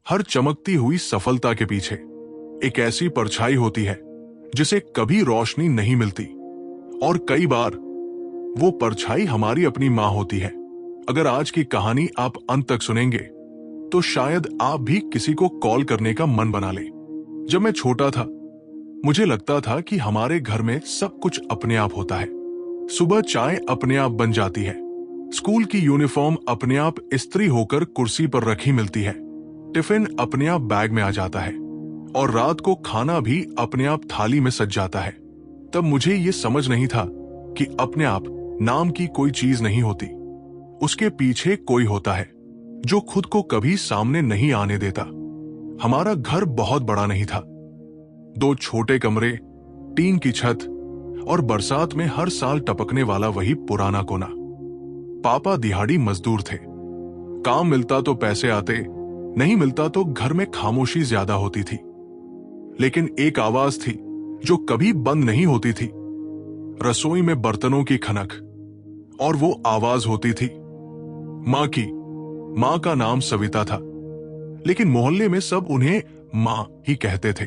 हर चमकती हुई सफलता के पीछे एक ऐसी परछाई होती है जिसे कभी रोशनी नहीं मिलती, और कई बार वो परछाई हमारी अपनी मां होती है। अगर आज की कहानी आप अंत तक सुनेंगे तो शायद आप भी किसी को कॉल करने का मन बना ले। जब मैं छोटा था मुझे लगता था कि हमारे घर में सब कुछ अपने आप होता है। सुबह चाय अपने आप बन जाती है, स्कूल की यूनिफॉर्म अपने आप इस्त्री होकर कुर्सी पर रखी मिलती है, टिफिन अपने आप बैग में आ जाता है और रात को खाना भी अपने आप थाली में सज जाता है। तब मुझे ये समझ नहीं था कि अपने आप नाम की कोई चीज नहीं होती, उसके पीछे कोई होता है जो खुद को कभी सामने नहीं आने देता। हमारा घर बहुत बड़ा नहीं था, 2 छोटे कमरे, टीन की छत और बरसात में हर साल टपकने वाला वही पुराना कोना। पापा दिहाड़ी मजदूर थे, काम मिलता तो पैसे आते, नहीं मिलता तो घर में खामोशी ज्यादा होती थी। लेकिन एक आवाज थी जो कभी बंद नहीं होती थी, रसोई में बर्तनों की खनक, और वो आवाज होती थी मां की। मां का नाम सविता था, लेकिन मोहल्ले में सब उन्हें मां ही कहते थे।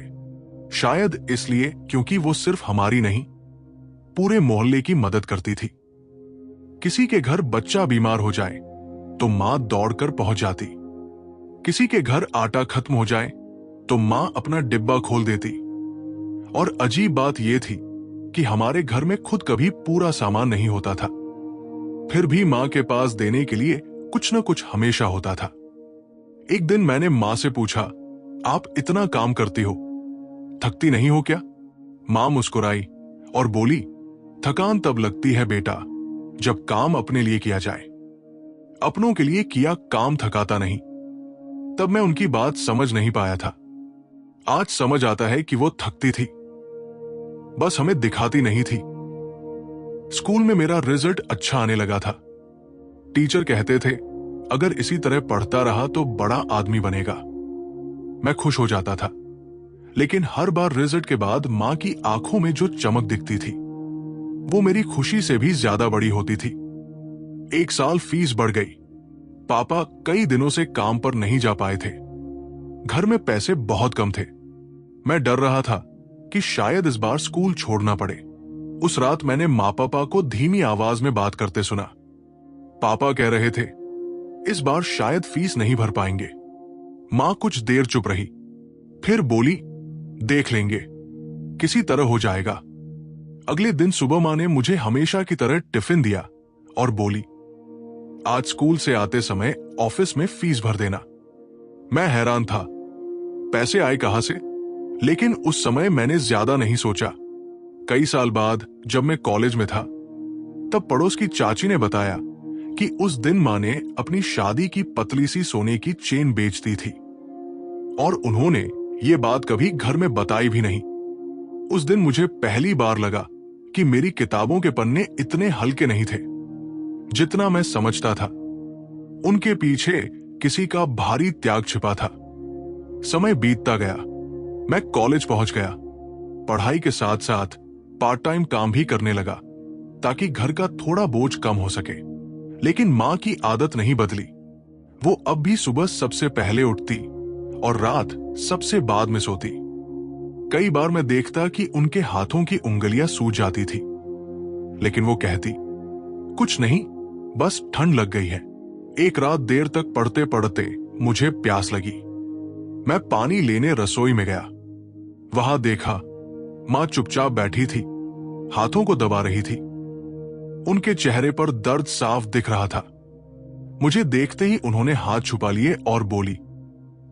शायद इसलिए क्योंकि वो सिर्फ हमारी नहीं, पूरे मोहल्ले की मदद करती थी। किसी के घर बच्चा बीमार हो जाए तो मां दौड़कर पहुंच जाती, किसी के घर आटा खत्म हो जाए तो मां अपना डिब्बा खोल देती। और अजीब बात यह थी कि हमारे घर में खुद कभी पूरा सामान नहीं होता था, फिर भी मां के पास देने के लिए कुछ न कुछ हमेशा होता था। एक दिन मैंने मां से पूछा, आप इतना काम करती हो, थकती नहीं हो क्या? मां मुस्कुराई और बोली, थकान तब लगती है बेटा जब काम अपने लिए किया जाए, अपनों के लिए किया काम थकाता नहीं। तब मैं उनकी बात समझ नहीं पाया था। आज समझ आता है कि वो थकती थी, बस हमें दिखाती नहीं थी। स्कूल में मेरा रिजल्ट अच्छा आने लगा था। टीचर कहते थे अगर इसी तरह पढ़ता रहा तो बड़ा आदमी बनेगा। मैं खुश हो जाता था, लेकिन हर बार रिजल्ट के बाद मां की आंखों में जो चमक दिखती थी वो मेरी खुशी से भी ज्यादा बड़ी होती थी। एक साल फीस बढ़ गई, पापा कई दिनों से काम पर नहीं जा पाए थे, घर में पैसे बहुत कम थे। मैं डर रहा था कि शायद इस बार स्कूल छोड़ना पड़े। उस रात मैंने मां पापा को धीमी आवाज में बात करते सुना। पापा कह रहे थे इस बार शायद फीस नहीं भर पाएंगे। मां कुछ देर चुप रही, फिर बोली, देख लेंगे, किसी तरह हो जाएगा। अगले दिन सुबह मां ने मुझे हमेशा की तरह टिफिन दिया और बोली, आज स्कूल से आते समय ऑफिस में फीस भर देना। मैं हैरान था, पैसे आए कहां से? लेकिन उस समय मैंने ज्यादा नहीं सोचा। कई साल बाद जब मैं कॉलेज में था तब पड़ोस की चाची ने बताया कि उस दिन मां ने अपनी शादी की पतली सी सोने की चेन बेच दी थी, और उन्होंने ये बात कभी घर में बताई भी नहीं। उस दिन मुझे पहली बार लगा कि मेरी किताबों के पन्ने इतने हल्के नहीं थे जितना मैं समझता था। उनके पीछे किसी का भारी त्याग छिपा था। समय बीतता गया, मैं कॉलेज पहुंच गया, पढ़ाई के साथ साथ पार्ट टाइम काम भी करने लगा ताकि घर का थोड़ा बोझ कम हो सके। लेकिन मां की आदत नहीं बदली। वो अब भी सुबह सबसे पहले उठती और रात सबसे बाद में सोती। कई बार मैं देखता कि उनके हाथों की उंगलियां सूज जाती थी, लेकिन वो कहती, कुछ नहीं, बस ठंड लग गई है। एक रात देर तक पढ़ते पढ़ते मुझे प्यास लगी। मैं पानी लेने रसोई में गया। वहां देखा मां चुपचाप बैठी थी, हाथों को दबा रही थी। उनके चेहरे पर दर्द साफ दिख रहा था। मुझे देखते ही उन्होंने हाथ छुपा लिए और बोली,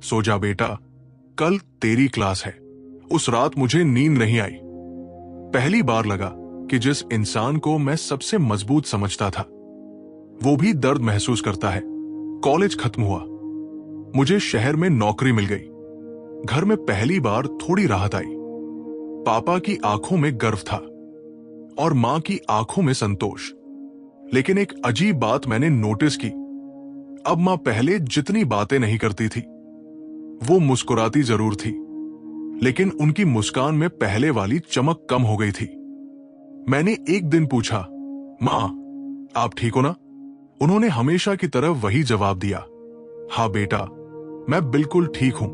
सो जा बेटा, कल तेरी क्लास है। उस रात मुझे नींद नहीं आई। पहली बार लगा कि जिस इंसान को मैं सबसे मजबूत समझता था वो भी दर्द महसूस करता है। कॉलेज खत्म हुआ, मुझे शहर में नौकरी मिल गई। घर में पहली बार थोड़ी राहत आई। पापा की आंखों में गर्व था और मां की आंखों में संतोष। लेकिन एक अजीब बात मैंने नोटिस की, अब मां पहले जितनी बातें नहीं करती थी। वो मुस्कुराती जरूर थी, लेकिन उनकी मुस्कान में पहले वाली चमक कम हो गई थी। मैंने एक दिन पूछा, मां आप ठीक हो ना? उन्होंने हमेशा की तरह वही जवाब दिया, हाँ बेटा, मैं बिल्कुल ठीक हूं।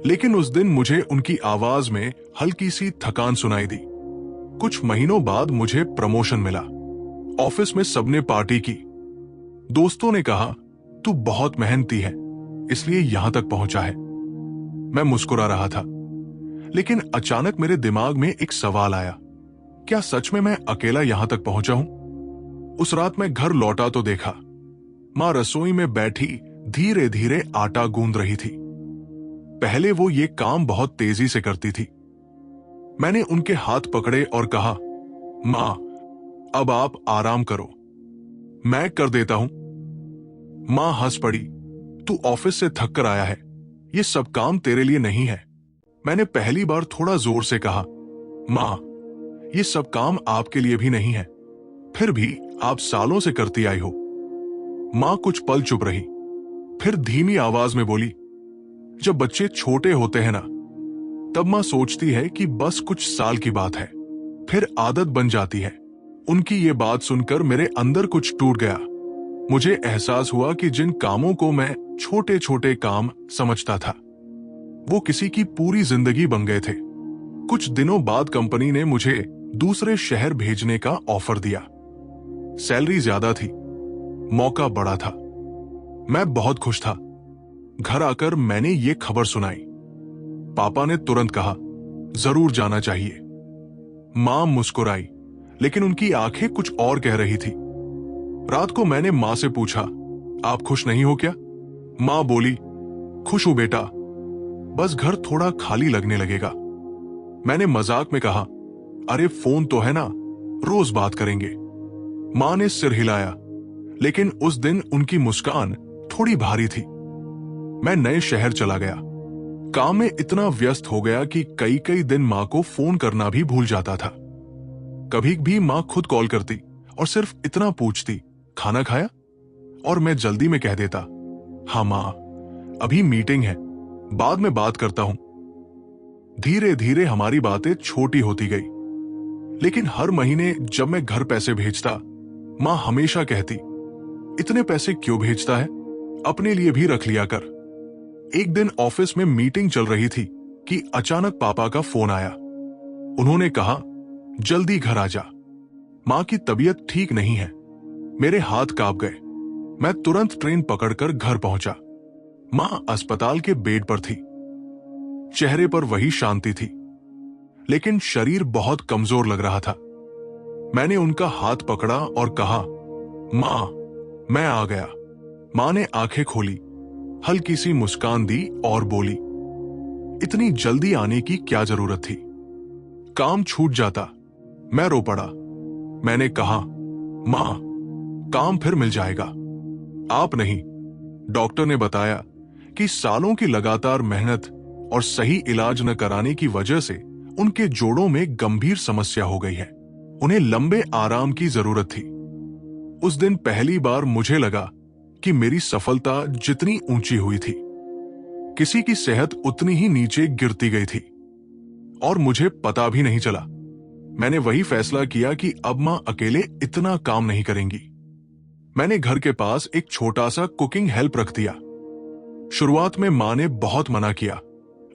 लेकिन उस दिन मुझे उनकी आवाज में हल्की सी थकान सुनाई दी। कुछ महीनों बाद मुझे प्रमोशन मिला। ऑफिस में सबने पार्टी की। दोस्तों ने कहा, तू बहुत मेहनती है, इसलिए यहां तक पहुंचा है। मैं मुस्कुरा रहा था, लेकिन अचानक मेरे दिमाग में एक सवाल आया, क्या सच में मैं अकेला यहां तक पहुंचा हूं? उस रात मैं घर लौटा तो देखा मां रसोई में बैठी धीरे धीरे आटा गूंद रही थी। पहले वो ये काम बहुत तेजी से करती थी। मैंने उनके हाथ पकड़े और कहा, मां, अब आप आराम करो, मैं कर देता हूं। मां हंस पड़ी, तू ऑफिस से थक कर आया है, ये सब काम तेरे लिए नहीं है। मैंने पहली बार थोड़ा जोर से कहा, मां, ये सब काम आपके लिए भी नहीं है, फिर भी आप सालों से करती आई हो। मां कुछ पल चुप रही, फिर धीमी आवाज में बोली, जब बच्चे छोटे होते हैं ना, तब मां सोचती है कि बस कुछ साल की बात है, फिर आदत बन जाती है। उनकी ये बात सुनकर मेरे अंदर कुछ टूट गया। मुझे एहसास हुआ कि जिन कामों को मैं छोटे छोटे काम समझता था, वो किसी की पूरी जिंदगी बन गए थे। कुछ दिनों बाद कंपनी ने मुझे दूसरे शहर भेजने का ऑफर दिया। सैलरी ज्यादा थी, मौका बड़ा था। मैं बहुत खुश था। घर आकर मैंने ये खबर सुनाई। पापा ने तुरंत कहा, जरूर जाना चाहिए। मां मुस्कुराई, लेकिन उनकी आंखें कुछ और कह रही थी। रात को मैंने मां से पूछा, आप खुश नहीं हो क्या? मां बोली, खुश हूं बेटा, बस घर थोड़ा खाली लगने लगेगा। मैंने मजाक में कहा, अरे फोन तो है ना, रोज बात करेंगे। मां ने सिर हिलाया, लेकिन उस दिन उनकी मुस्कान थोड़ी भारी थी। मैं नए शहर चला गया। काम में इतना व्यस्त हो गया कि कई कई दिन मां को फोन करना भी भूल जाता था। कभी भी मां खुद कॉल करती और सिर्फ इतना पूछती, खाना खाया? और मैं जल्दी में कह देता, हाँ मां, अभी मीटिंग है, बाद में बात करता हूं। धीरे धीरे हमारी बातें छोटी होती गई, लेकिन हर महीने जब मैं घर पैसे भेजता, मां हमेशा कहती, इतने पैसे क्यों भेजता है, अपने लिए भी रख लिया कर। एक दिन ऑफिस में मीटिंग चल रही थी कि अचानक पापा का फोन आया। उन्होंने कहा, जल्दी घर आ जा, मां की तबीयत ठीक नहीं है। मेरे हाथ कांप गए। मैं तुरंत ट्रेन पकड़कर घर पहुंचा। मां अस्पताल के बेड पर थी। चेहरे पर वही शांति थी, लेकिन शरीर बहुत कमजोर लग रहा था। मैंने उनका हाथ पकड़ा और कहा, मां, मैं आ गया। मां ने आंखें खोली, हल्की सी मुस्कान दी और बोली, इतनी जल्दी आने की क्या जरूरत थी? काम छूट जाता। मैं रो पड़ा। मैंने कहा, मां, काम फिर मिल जाएगा। आप नहीं। डॉक्टर ने बताया कि सालों की लगातार मेहनत और सही इलाज न कराने की वजह से उनके जोड़ों में गंभीर समस्या हो गई है। उन्हें लंबे आराम की जरूरत थी। उस दिन पहली बार मुझे लगा कि मेरी सफलता जितनी ऊंची हुई थी, किसी की सेहत उतनी ही नीचे गिरती गई थी, और मुझे पता भी नहीं चला। मैंने वही फैसला किया कि अब मां अकेले इतना काम नहीं करेंगी। मैंने घर के पास एक छोटा सा कुकिंग हेल्प रख दिया। शुरुआत में मां ने बहुत मना किया,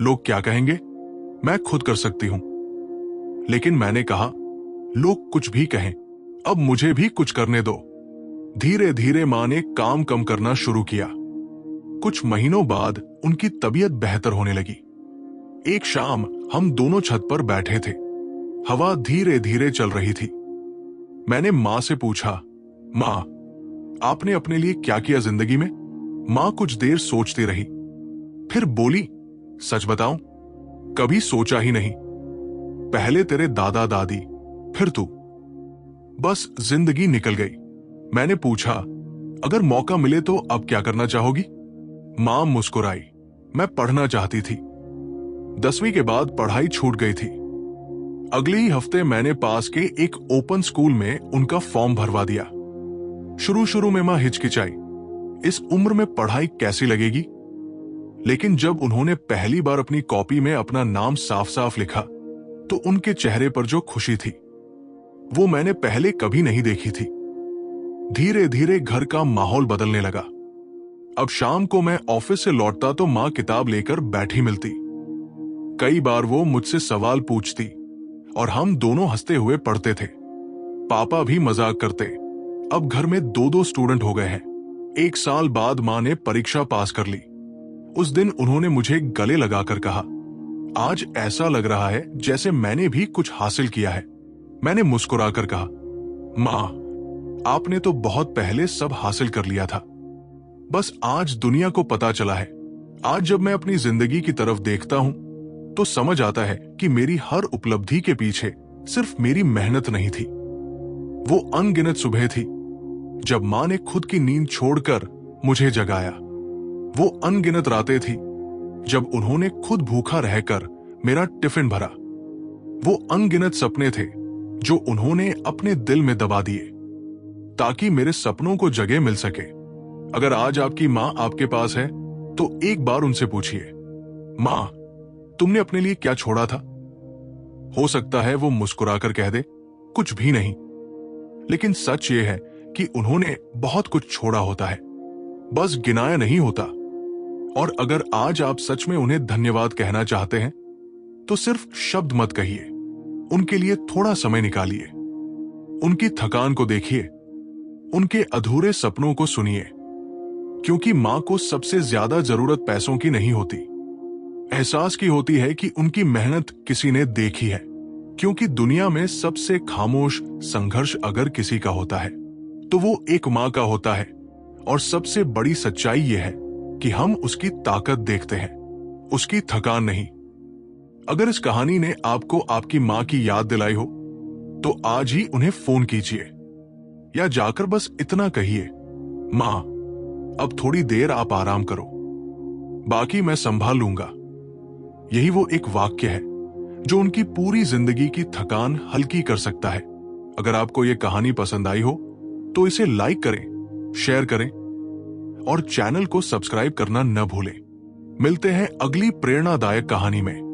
लोग क्या कहेंगे, मैं खुद कर सकती हूं। लेकिन मैंने कहा, लोग कुछ भी कहें, अब मुझे भी कुछ करने दो। धीरे धीरे मां ने काम कम करना शुरू किया। कुछ महीनों बाद उनकी तबीयत बेहतर होने लगी। एक शाम हम दोनों छत पर बैठे थे। हवा धीरे धीरे चल रही थी। मैंने मां से पूछा, मां, आपने अपने लिए क्या किया जिंदगी में? मां कुछ देर सोचती रही, फिर बोली, सच बताऊं, कभी सोचा ही नहीं। पहले तेरे दादा दादी, फिर तू, बस जिंदगी निकल गई। मैंने पूछा, अगर मौका मिले तो अब क्या करना चाहोगी? मां मुस्कुराई, मैं पढ़ना चाहती थी। 10वीं के बाद पढ़ाई छूट गई थी। अगले ही हफ्ते मैंने पास के एक ओपन स्कूल में उनका फॉर्म भरवा दिया। शुरू शुरू में मां हिचकिचाई, इस उम्र में पढ़ाई कैसी लगेगी? लेकिन जब उन्होंने पहली बार अपनी कॉपी में अपना नाम साफ साफ लिखा, तो उनके चेहरे पर जो खुशी थी, वो मैंने पहले कभी नहीं देखी थी। धीरे धीरे घर का माहौल बदलने लगा। अब शाम को मैं ऑफिस से लौटता तो माँ किताब लेकर बैठी मिलती। कई बार वो मुझसे सवाल पूछती और हम दोनों हंसते हुए पढ़ते थे। पापा भी मजाक करते। अब घर में 2-2 स्टूडेंट हो गए हैं। 1 साल बाद माँ ने परीक्षा पास कर ली। उस दिन उन्होंने मुझे गले लगाकर कहा, आज ऐसा लग रहा है जैसे मैंने भी कुछ हासिल किया है। मैंने मुस्कुराकर कहा, माँ, आपने तो बहुत पहले सब हासिल कर लिया था, बस आज दुनिया को पता चला है। आज जब मैं अपनी जिंदगी की तरफ देखता हूं तो समझ आता है कि मेरी हर उपलब्धि के पीछे सिर्फ मेरी मेहनत नहीं थी। वो अनगिनत सुबह थी जब माँ ने खुद की नींद छोड़कर मुझे जगाया। वो अनगिनत रातें थी जब उन्होंने खुद भूखा रहकर मेरा टिफिन भरा। वो अनगिनत सपने थे जो उन्होंने अपने दिल में दबा दिए ताकि मेरे सपनों को जगह मिल सके। अगर आज आपकी माँ आपके पास है तो एक बार उनसे पूछिए, माँ, तुमने अपने लिए क्या छोड़ा था? हो सकता है वो मुस्कुराकर कह दे, कुछ भी नहीं। लेकिन सच ये है कि उन्होंने बहुत कुछ छोड़ा होता है, बस गिनाया नहीं होता। और अगर आज आप सच में उन्हें धन्यवाद कहना चाहते हैं तो सिर्फ शब्द मत कहिए, उनके लिए थोड़ा समय निकालिए। उनकी थकान को देखिए, उनके अधूरे सपनों को सुनिए, क्योंकि मां को सबसे ज्यादा जरूरत पैसों की नहीं होती, एहसास की होती है कि उनकी मेहनत किसी ने देखी है। क्योंकि दुनिया में सबसे खामोश संघर्ष अगर किसी का होता है तो वो एक मां का होता है। और सबसे बड़ी सच्चाई यह है कि हम उसकी ताकत देखते हैं, उसकी थकान नहीं। अगर इस कहानी ने आपको आपकी मां की याद दिलाई हो तो आज ही उन्हें फोन कीजिए या जाकर बस इतना कहिए, मां, अब थोड़ी देर आप आराम करो, बाकी मैं संभाल लूंगा। यही वो एक वाक्य है जो उनकी पूरी जिंदगी की थकान हल्की कर सकता है। अगर आपको यह कहानी पसंद आई हो तो इसे लाइक करें, शेयर करें और चैनल को सब्सक्राइब करना न भूलें। मिलते हैं अगली प्रेरणादायक कहानी में।